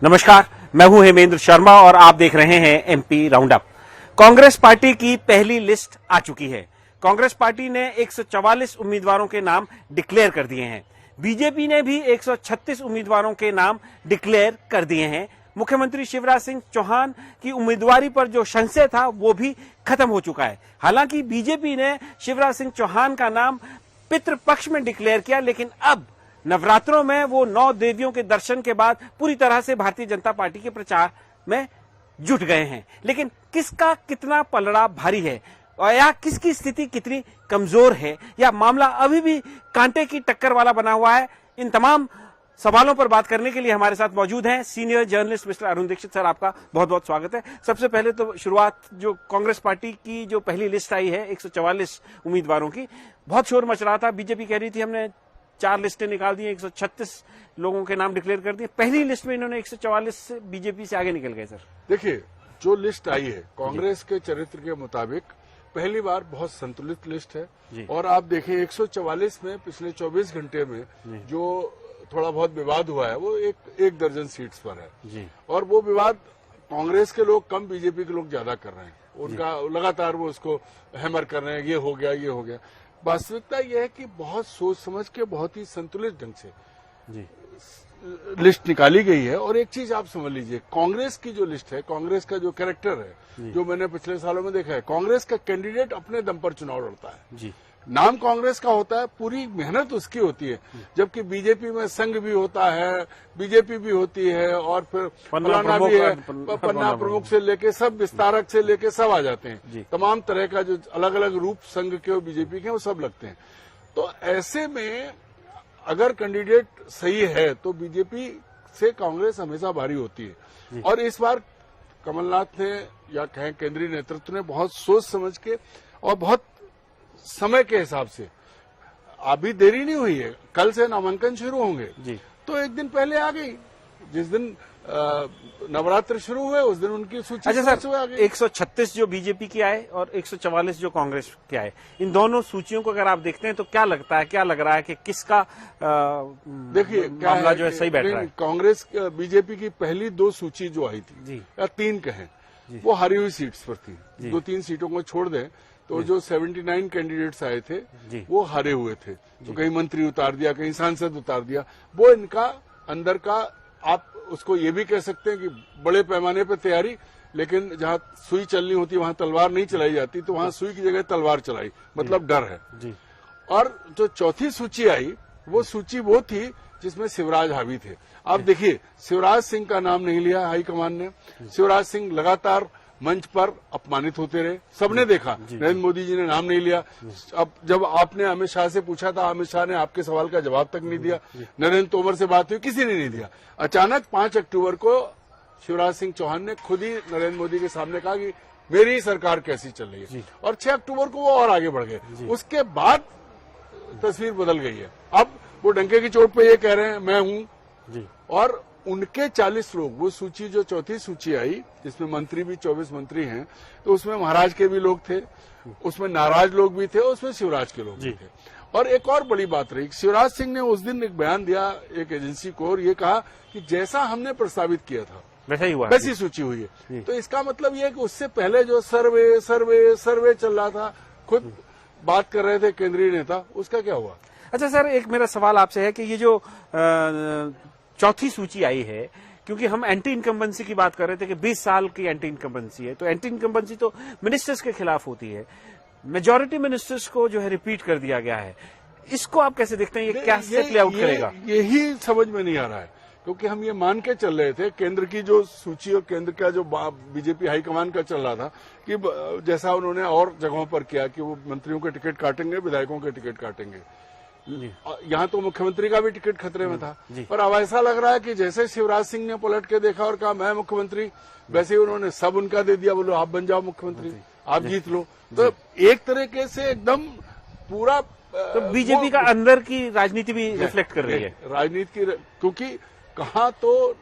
नमस्कार, मैं हूं हेमेंद्र शर्मा और आप देख रहे हैं एमपी राउंडअप। कांग्रेस पार्टी की पहली लिस्ट आ चुकी है। कांग्रेस पार्टी ने 144 उम्मीदवारों के नाम डिक्लेयर कर दिए हैं। बीजेपी ने भी 136 उम्मीदवारों के नाम डिक्लेयर कर दिए हैं। मुख्यमंत्री शिवराज सिंह चौहान की उम्मीदवारी पर जो संशय था वो भी खत्म हो चुका है। हालांकि बीजेपी ने शिवराज सिंह चौहान का नाम पितृपक्ष में डिक्लेयर किया, लेकिन अब नवरात्रों में वो 9 देवियों के दर्शन के बाद पूरी तरह से भारतीय जनता पार्टी के प्रचार में जुट गए हैं। लेकिन किसका कितना पलड़ा भारी है और या किसकी स्थिति कितनी कमजोर है, या मामला अभी भी कांटे की टक्कर वाला बना हुआ है, इन तमाम सवालों पर बात करने के लिए हमारे साथ मौजूद हैं senior journalist mister Arun Dixit. Sir, आपका बहुत बहुत स्वागत है। सबसे पहले तो शुरुआत, जो कांग्रेस पार्टी की जो पहली लिस्ट आई है 144 उम्मीदवारों की, बहुत शोर मच रहा था। बीजेपी कह रही थी हमने 4 लिस्टें निकाल दी, 136 लोगों के नाम डिक्लेयर कर दिए। पहली लिस्ट में इन्होंने 144 से बीजेपी से आगे निकल गए। सर देखिए, जो लिस्ट आई है कांग्रेस के चरित्र के मुताबिक पहली बार बहुत संतुलित लिस्ट है। और आप देखें 144 में पिछले 24 घंटे में जो थोड़ा बहुत विवाद हुआ है वो एक दर्जन सीट्स पर है। और वो विवाद कांग्रेस के लोग कम, बीजेपी के लोग ज्यादा कर रहे हैं। उनका लगातार वो उसको हैमर कर रहे हैं, ये हो गया, ये हो गया। वास्तविकता यह है कि बहुत सोच समझ के बहुत ही संतुलित ढंग से लिस्ट निकाली गई है। और एक चीज आप समझ लीजिए, कांग्रेस की जो लिस्ट है, कांग्रेस का जो कैरेक्टर है, जो मैंने पिछले सालों में देखा है, कांग्रेस का कैंडिडेट अपने दम पर चुनाव लड़ता है। नाम कांग्रेस का होता है, पूरी मेहनत उसकी होती है। जबकि बीजेपी में संघ भी होता है, बीजेपी भी होती है, और फिर फलाना भी है, पन्ना प्रमुख से लेके सब, विस्तारक से लेके सब आ जाते हैं। तमाम तरह का जो अलग अलग रूप संघ के और बीजेपी के वो सब लगते हैं। तो ऐसे में अगर कैंडिडेट सही है तो बीजेपी से कांग्रेस हमेशा भारी होती है। और इस बार कमलनाथ ने, या कहें केंद्रीय नेतृत्व ने, बहुत सोच समझ के और बहुत समय के हिसाब से, अभी देरी नहीं हुई है, कल से नामांकन शुरू होंगे, तो एक दिन पहले आ गई। जिस दिन नवरात्र शुरू हुए उस दिन उनकी सूची। अच्छा सर, आ गई। 136 जो बीजेपी की आए और 144 जो कांग्रेस के आए, इन दोनों सूचियों को अगर आप देखते हैं तो क्या लगता है, क्या लग रहा है कि किसका देखिए मामला जो है सही बैठ रहा है? कांग्रेस बीजेपी की पहली 2 सूची जो आई थी, या 3 कहें, वो हारी हुई सीट्स पर थी। 2-3 सीटों को छोड़ दें तो जो 79 कैंडिडेट्स आए थे वो हारे हुए थे। तो कहीं मंत्री उतार दिया, कहीं सांसद उतार दिया। वो इनका अंदर का, आप उसको ये भी कह सकते हैं कि बड़े पैमाने पर तैयारी, लेकिन जहां सुई चलनी होती वहां तलवार नहीं चलाई जाती, तो वहां सुई की जगह तलवार चलाई, मतलब डर है। और जो चौथी सूची आई वो सूची वो थी जिसमें शिवराज हावी थे। आप देखिए, शिवराज सिंह का नाम नहीं लिया हाईकमान ने। शिवराज सिंह लगातार मंच पर अपमानित होते रहे, सबने देखा। नरेंद्र मोदी जी ने नाम नहीं लिया। अब जब आपने अमित शाह से पूछा था, अमित शाह ने आपके सवाल का जवाब तक नहीं दिया। नरेंद्र तोमर से बात हुई, किसी ने नहीं दिया। अचानक 5 अक्टूबर को शिवराज सिंह चौहान ने खुद ही नरेंद्र मोदी के सामने कहा कि मेरी सरकार कैसी चल रही है। और 6 अक्टूबर को वो और आगे बढ़ गए। उसके बाद तस्वीर बदल गई है। अब वो डंके की चोट पे ये कह रहे हैं मैं हूं, और उनके 40 लोग, वो सूची जो चौथी सूची आई जिसमें मंत्री भी 24 मंत्री हैं, तो उसमें महाराज के भी लोग थे, उसमें नाराज लोग भी थे, उसमें शिवराज के लोग भी थे। और एक और बड़ी बात रही, शिवराज सिंह ने उस दिन एक बयान दिया एक एजेंसी को, और ये कहा कि जैसा हमने प्रस्तावित किया था वैसा ही हुआ, वैसी सूची हुई है। तो इसका मतलब ये है कि उससे पहले जो सर्वे सर्वे सर्वे चल रहा था, खुद बात कर रहे थे केंद्रीय नेता, उसका क्या हुआ? अच्छा सर, एक मेरा सवाल आपसे है कि ये जो चौथी सूची आई है, क्योंकि हम एंटी इनकम्बेंसी की बात कर रहे थे कि 20 साल की एंटी इनकम्बेंसी है, तो एंटी इनकम्बेंसी तो मिनिस्टर्स के खिलाफ होती है। मेजॉरिटी मिनिस्टर्स को जो है रिपीट कर दिया गया है, इसको आप कैसे देखते हैं? ये क्या से प्ले आउट करेगा? यही समझ में नहीं आ रहा है, क्योंकि हम ये मान के चल रहे थे, केंद्र की जो सूची और केंद्र का जो बीजेपी हाईकमान का चल रहा था कि जैसा उन्होंने और जगहों पर किया कि वो मंत्रियों के टिकट काटेंगे, विधायकों के टिकट काटेंगे। यहाँ तो मुख्यमंत्री का भी टिकट खतरे में था। पर अब ऐसा लग रहा है कि जैसे शिवराज सिंह ने पलट के देखा और कहा मैं मुख्यमंत्री, वैसे ही उन्होंने सब उनका दे दिया, बोलो आप बन जाओ मुख्यमंत्री, आप जीत लो। तो एक तरीके से एकदम पूरा, तो बीजेपी का अंदर की राजनीति भी रिफ्लेक्ट कर रही है। राजनीति की, क्योंकि कहाँ तो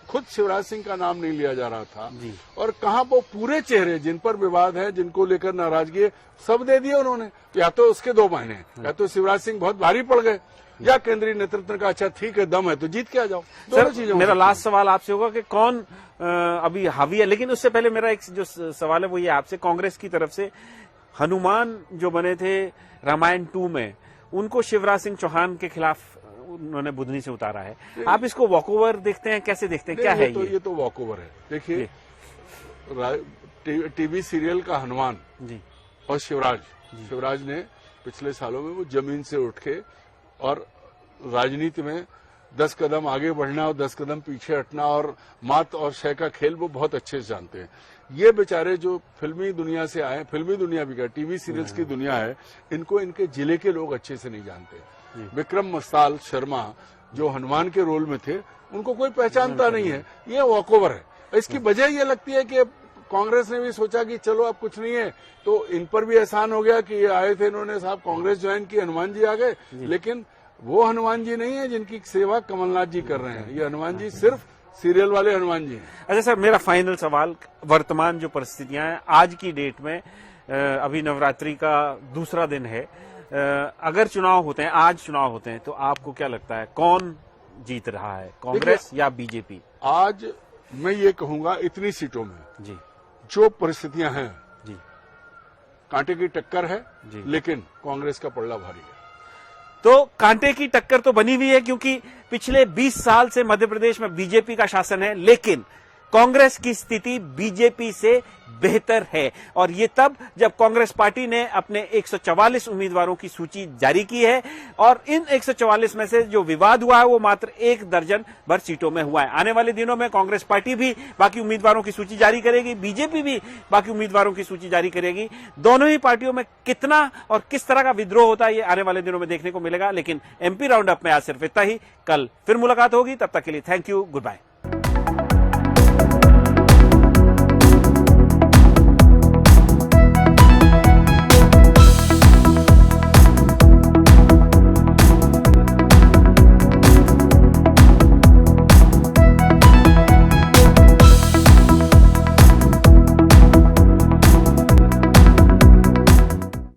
खुद शिवराज सिंह का नाम नहीं लिया जा रहा था और कहां वो पूरे चेहरे जिन पर विवाद है, जिनको लेकर नाराजगी है, सब दे दिए उन्होंने। या तो उसके दो मायने हैं, या तो शिवराज सिंह बहुत भारी पड़ गए, या केंद्रीय नेतृत्व का अच्छा ठीक है दम है तो जीत के आ जाओ। दोनों चीजें। मेरा लास्ट सवाल आपसे होगा कि कौन अभी हावी है, लेकिन उससे पहले मेरा एक जो सवाल है वो ये आपसे, कांग्रेस की तरफ से हनुमान जो बने थे रामायण 2 में, उनको शिवराज सिंह चौहान के खिलाफ उन्होंने बुधनी से उतारा है। आप इसको वॉकओवर देखते हैं, कैसे देखते हैं, क्या है ये तो वॉकओवर है। देखिए, टीवी सीरियल का हनुमान जी और शिवराज ने पिछले सालों में वो जमीन से उठ के और राजनीति में 10 कदम आगे बढ़ना और 10 कदम पीछे हटना और मात और शय का खेल वो बहुत अच्छे से जानते हैं। ये बेचारे जो फिल्मी दुनिया से आए, फिल्मी दुनिया भी क्या, टीवी सीरियल्स की दुनिया है, इनको इनके जिले के लोग अच्छे से नहीं जानते। विक्रम मसाल शर्मा जो हनुमान के रोल में थे, उनको कोई पहचानता नहीं है। ये वॉकओवर है। इसकी वजह ये लगती है कि कांग्रेस ने भी सोचा कि चलो अब कुछ नहीं है, तो इन पर भी एहसान हो गया कि ये आए थे, इन्होंने साहब कांग्रेस ज्वाइन की, हनुमान जी आ गए। लेकिन वो हनुमान जी नहीं है जिनकी सेवा कमलनाथ जी कर रहे हैं। ये हनुमान जी सिर्फ सीरियल वाले हनुमान जी हैं। अच्छा सर, मेरा फाइनल सवाल, वर्तमान जो परिस्थितियां हैं आज की डेट में, अभी नवरात्रि का दूसरा दिन है, अगर चुनाव होते हैं, आज चुनाव होते हैं, तो आपको क्या लगता है कौन जीत रहा है, कांग्रेस या बीजेपी? आज मैं ये कहूंगा इतनी सीटों में जी जो परिस्थितियां हैं जी, कांटे की टक्कर है जी, लेकिन कांग्रेस का पलड़ा भारी है। तो कांटे की टक्कर तो बनी हुई है, क्योंकि पिछले 20 साल से मध्य प्रदेश में बीजेपी का शासन है, लेकिन कांग्रेस की स्थिति बीजेपी से बेहतर है। और ये तब जब कांग्रेस पार्टी ने अपने 144 उम्मीदवारों की सूची जारी की है, और इन 144 में से जो विवाद हुआ है वो मात्र 1 दर्जन भर सीटों में हुआ है। आने वाले दिनों में कांग्रेस पार्टी भी बाकी उम्मीदवारों की सूची जारी करेगी, बीजेपी भी बाकी उम्मीदवारों की सूची जारी करेगी। दोनों ही पार्टियों में कितना और किस तरह का विद्रोह होता है ये आने वाले दिनों में देखने को मिलेगा। लेकिन एमपी राउंड अप में आज सिर्फ इतना ही। कल फिर मुलाकात होगी, तब तक के लिए थैंक यू, गुड बाय।